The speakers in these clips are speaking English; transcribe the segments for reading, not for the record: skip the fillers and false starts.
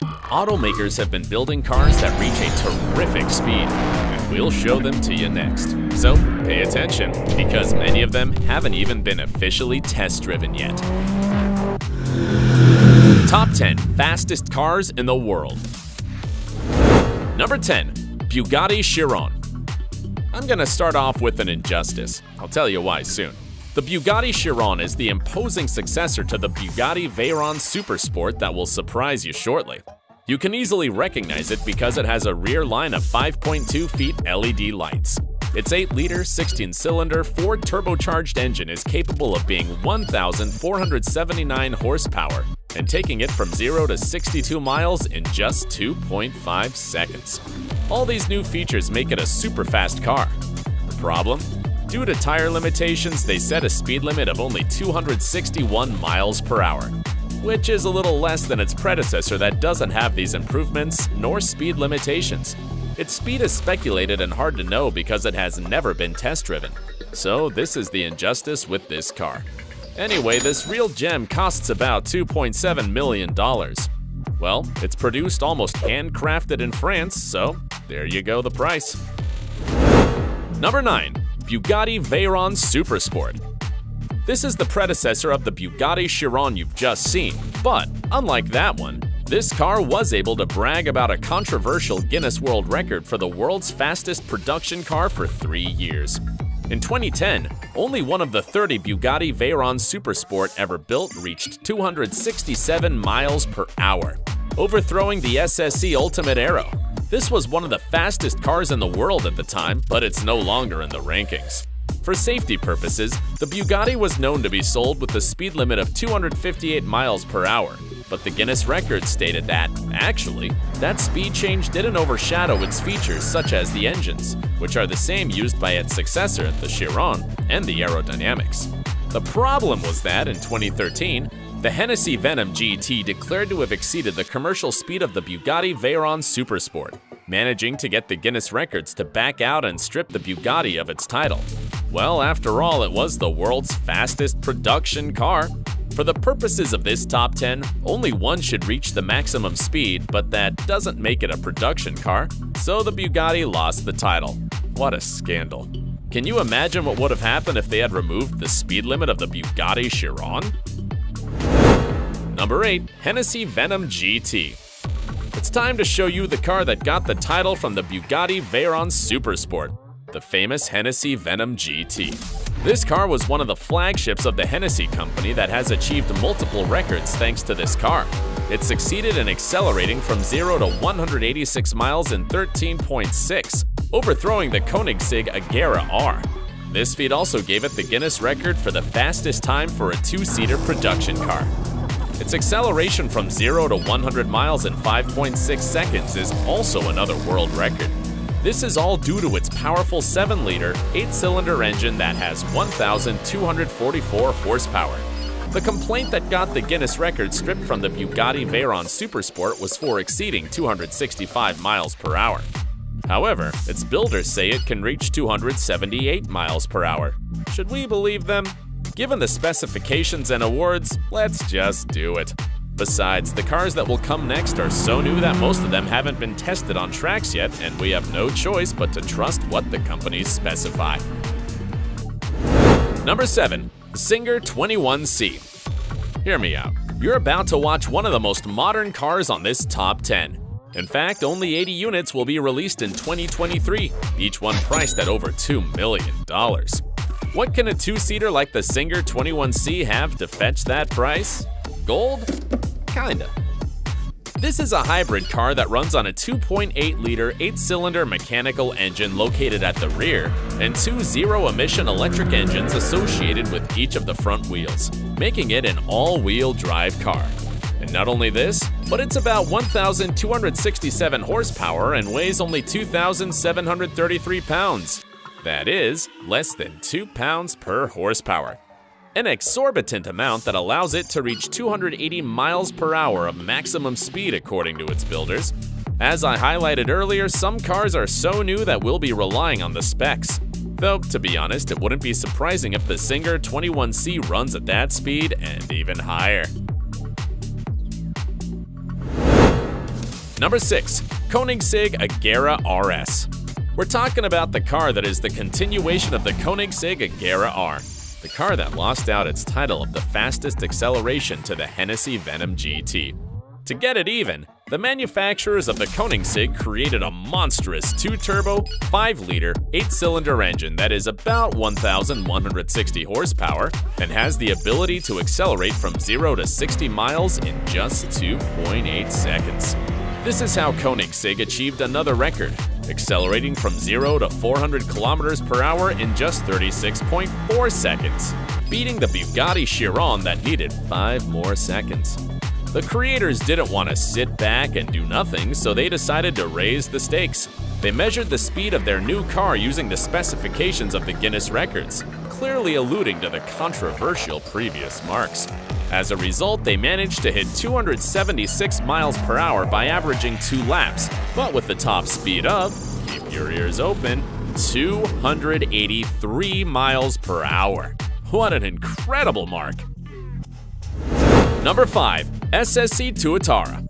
Automakers have been building cars that reach a terrific speed, and we'll show them to you next. So pay attention, because many of them haven't even been officially test-driven yet. Top 10 fastest cars in the world. Number 10. Bugatti Chiron. I'm gonna start off with an injustice. I'll tell you why soon. The Bugatti Chiron is the imposing successor to the Bugatti Veyron Supersport that will surprise you shortly. You can easily recognize it because it has a rear line of 5.2 feet LED lights. Its 8-liter, 16-cylinder, Ford turbocharged engine is capable of being 1,479 horsepower and taking it from 0 to 62 miles in just 2.5 seconds. All these new features make it a super fast car. The problem? Due to tire limitations, they set a speed limit of only 261 miles per hour, which is a little less than its predecessor that doesn't have these improvements nor speed limitations. Its speed is speculated and hard to know because it has never been test-driven. So this is the injustice with this car. Anyway, this real gem costs about $2.7 million. Well, it's produced almost handcrafted in France, so there you go, the price. Number 9. Bugatti Veyron Supersport. This is the predecessor of the Bugatti Chiron you've just seen, but unlike that one, this car was able to brag about a controversial Guinness World Record for the world's fastest production car for 3 years. In 2010, only one of the 30 Bugatti Veyron Supersport ever built reached 267 miles per hour, overthrowing the SSE Ultimate Aero. This was one of the fastest cars in the world at the time, but it's no longer in the rankings. For safety purposes, the Bugatti was known to be sold with a speed limit of 258 miles per hour, but the Guinness record stated that, actually, that speed change didn't overshadow its features such as the engines, which are the same used by its successor, the Chiron, and the aerodynamics. The problem was that, in 2013, the Hennessy Venom GT declared to have exceeded the commercial speed of the Bugatti Veyron Supersport, managing to get the Guinness records to back out and strip the Bugatti of its title. Well, after all, it was the world's fastest production car. For the purposes of this top 10, only one should reach the maximum speed, but that doesn't make it a production car, so the Bugatti lost the title. What a scandal. Can you imagine what would have happened if they had removed the speed limit of the Bugatti Chiron? Number 8. Hennessy Venom GT. It's time to show you the car that got the title from the Bugatti Veyron Supersport, the famous Hennessy Venom GT. This car was one of the flagships of the Hennessy company that has achieved multiple records thanks to this car. It succeeded in accelerating from 0 to 186 miles in 13.6, overthrowing the Koenigsegg Agera R. This feat also gave it the Guinness record for the fastest time for a 2-seater production car. Its acceleration from 0 to 100 miles in 5.6 seconds is also another world record. This is all due to its powerful 7-liter, 8-cylinder engine that has 1,244 horsepower. The complaint that got the Guinness record stripped from the Bugatti Veyron Supersport was for exceeding 265 miles per hour. However, its builders say it can reach 278 miles per hour. Should we believe them? Given the specifications and awards, let's just do it. Besides, the cars that will come next are so new that most of them haven't been tested on tracks yet, and we have no choice but to trust what the companies specify. Number 7. Singer 21C. Hear me out. You're about to watch one of the most modern cars on this top 10. In fact, only 80 units will be released in 2023, each one priced at over $2 million. What can a 2-seater like the Singer 21C have to fetch that price? Gold? Kinda. This is a hybrid car that runs on a 2.8-liter 8-cylinder mechanical engine located at the rear and 2 zero-emission electric engines associated with each of the front wheels, making it an all-wheel drive car. And not only this, but it's about 1,267 horsepower and weighs only 2,733 pounds. That is, less than 2 pounds per horsepower. An exorbitant amount that allows it to reach 280 miles per hour of maximum speed according to its builders. As I highlighted earlier, some cars are so new that we'll be relying on the specs. Though, to be honest, it wouldn't be surprising if the Singer 21C runs at that speed and even higher. Number 6. Koenigsegg Agera RS. We're talking about the car that is the continuation of the Koenigsegg Agera R, the car that lost out its title of the fastest acceleration to the Hennessy Venom GT. To get it even, the manufacturers of the Koenigsegg created a monstrous 2-turbo, 5-liter, 8-cylinder engine that is about 1,160 horsepower and has the ability to accelerate from 0 to 60 miles in just 2.8 seconds. This is how Koenigsegg achieved another record, accelerating from 0 to 400 kilometers per hour in just 36.4 seconds, beating the Bugatti Chiron that needed 5 more seconds. The creators didn't want to sit back and do nothing, so they decided to raise the stakes. They measured the speed of their new car using the specifications of the Guinness records, clearly alluding to the controversial previous marks. As a result, they managed to hit 276 miles per hour by averaging 2 laps, but with the top speed of, keep your ears open, 283 miles per hour. What an incredible mark! Number 5. SSC Tuatara.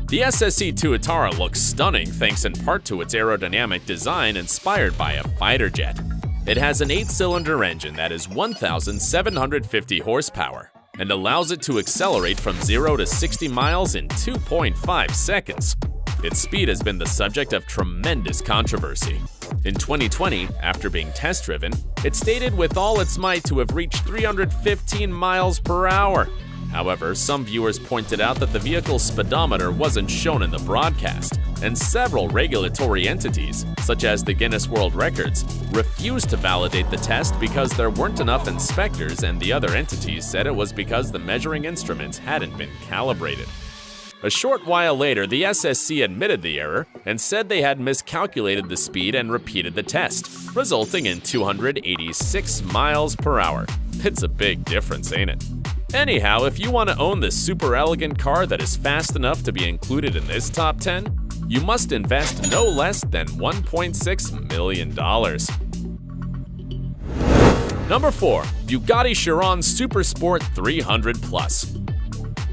The SSC Tuatara looks stunning thanks in part to its aerodynamic design inspired by a fighter jet. It has an 8-cylinder engine that is 1,750 horsepower and allows it to accelerate from 0 to 60 miles in 2.5 seconds. Its speed has been the subject of tremendous controversy. In 2020, after being test-driven, it stated with all its might to have reached 315 miles per hour. However, some viewers pointed out that the vehicle's speedometer wasn't shown in the broadcast, and several regulatory entities, such as the Guinness World Records, refused to validate the test because there weren't enough inspectors, and the other entities said it was because the measuring instruments hadn't been calibrated. A short while later, the SSC admitted the error and said they had miscalculated the speed and repeated the test, resulting in 286 miles per hour. It's a big difference, ain't it? Anyhow, if you want to own this super elegant car that is fast enough to be included in this top 10, you must invest no less than $1.6 million. Number 4. Bugatti Chiron Supersport 300 Plus.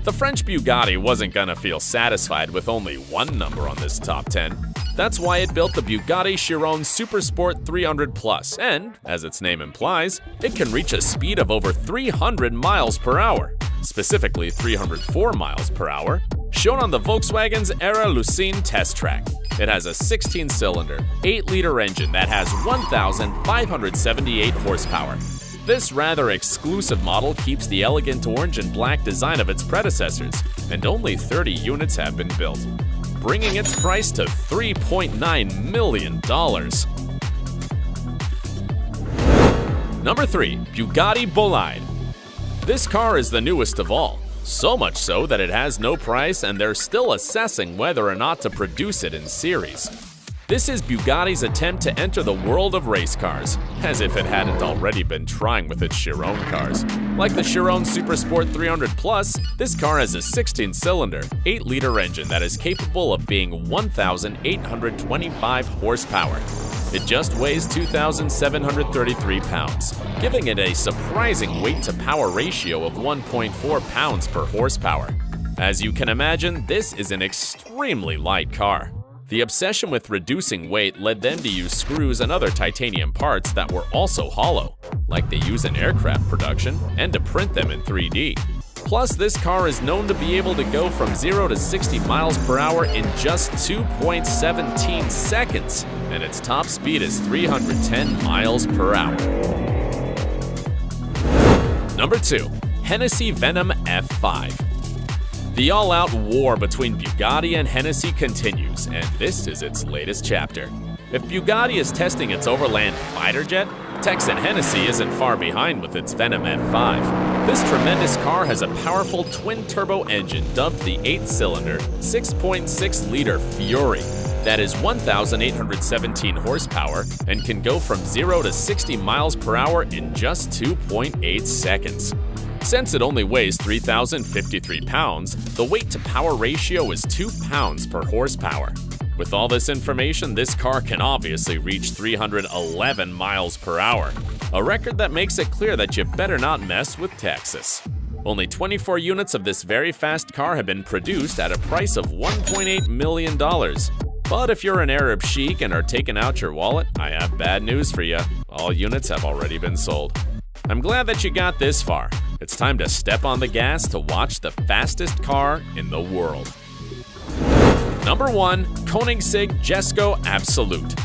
The French Bugatti wasn't gonna feel satisfied with only one number on this top 10. That's why it built the Bugatti Chiron Supersport 300 Plus, and, as its name implies, it can reach a speed of over 300 miles per hour, specifically 304 miles per hour, shown on the Volkswagen's Era Lucene test track. It has a 16-cylinder, 8-liter engine that has 1,578 horsepower. This rather exclusive model keeps the elegant orange and black design of its predecessors, and only 30 units have been built, bringing its price to $3.9 million. Number 3. Bugatti Bolide. This car is the newest of all, so much so that it has no price and they're still assessing whether or not to produce it in series. This is Bugatti's attempt to enter the world of race cars, as if it hadn't already been trying with its Chiron cars. Like the Chiron Supersport 300 Plus, this car has a 16-cylinder, 8-liter engine that is capable of being 1,825 horsepower. It just weighs 2,733 pounds, giving it a surprising weight-to-power ratio of 1.4 pounds per horsepower. As you can imagine, this is an extremely light car. The obsession with reducing weight led them to use screws and other titanium parts that were also hollow, like they use in aircraft production, and to print them in 3D. Plus, this car is known to be able to go from 0 to 60 miles per hour in just 2.17 seconds, and its top speed is 310 miles per hour. Number 2. Hennessy Venom F5. The all-out war between Bugatti and Hennessy continues, and this is its latest chapter. If Bugatti is testing its overland fighter jet, Texan Hennessy isn't far behind with its Venom F5. This tremendous car has a powerful twin-turbo engine dubbed the 8-cylinder, 6.6-liter Fury that is 1,817 horsepower and can go from 0 to 60 miles per hour in just 2.8 seconds. Since it only weighs 3,053 pounds, the weight-to-power ratio is 2 pounds per horsepower. With all this information, this car can obviously reach 311 miles per hour, a record that makes it clear that you better not mess with Texas. Only 24 units of this very fast car have been produced at a price of $1.8 million. But if you're an Arab sheik and are taking out your wallet, I have bad news for you. All units have already been sold. I'm glad that you got this far. It's time to step on the gas to watch the fastest car in the world. Number 1. Koenigsegg Jesko Absolute.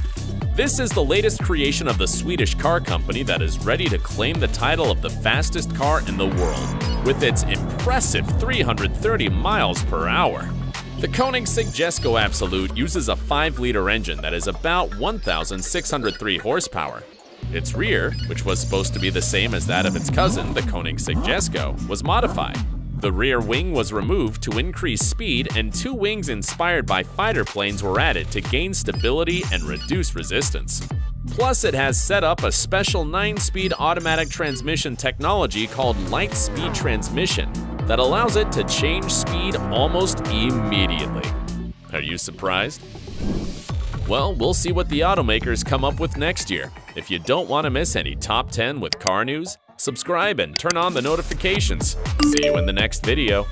This is the latest creation of the Swedish car company that is ready to claim the title of the fastest car in the world, with its impressive 330 miles per hour. The Koenigsegg Jesko Absolute uses a 5-liter engine that is about 1,603 horsepower. Its rear, which was supposed to be the same as that of its cousin, the Koenigsegg Jesko, was modified. The rear wing was removed to increase speed, and 2 wings inspired by fighter planes were added to gain stability and reduce resistance. Plus, it has set up a special 9-speed automatic transmission technology called light speed transmission that allows it to change speed almost immediately. Are you surprised? Well, we'll see what the automakers come up with next year. If you don't want to miss any top 10 with car news, subscribe and turn on the notifications. See you in the next video.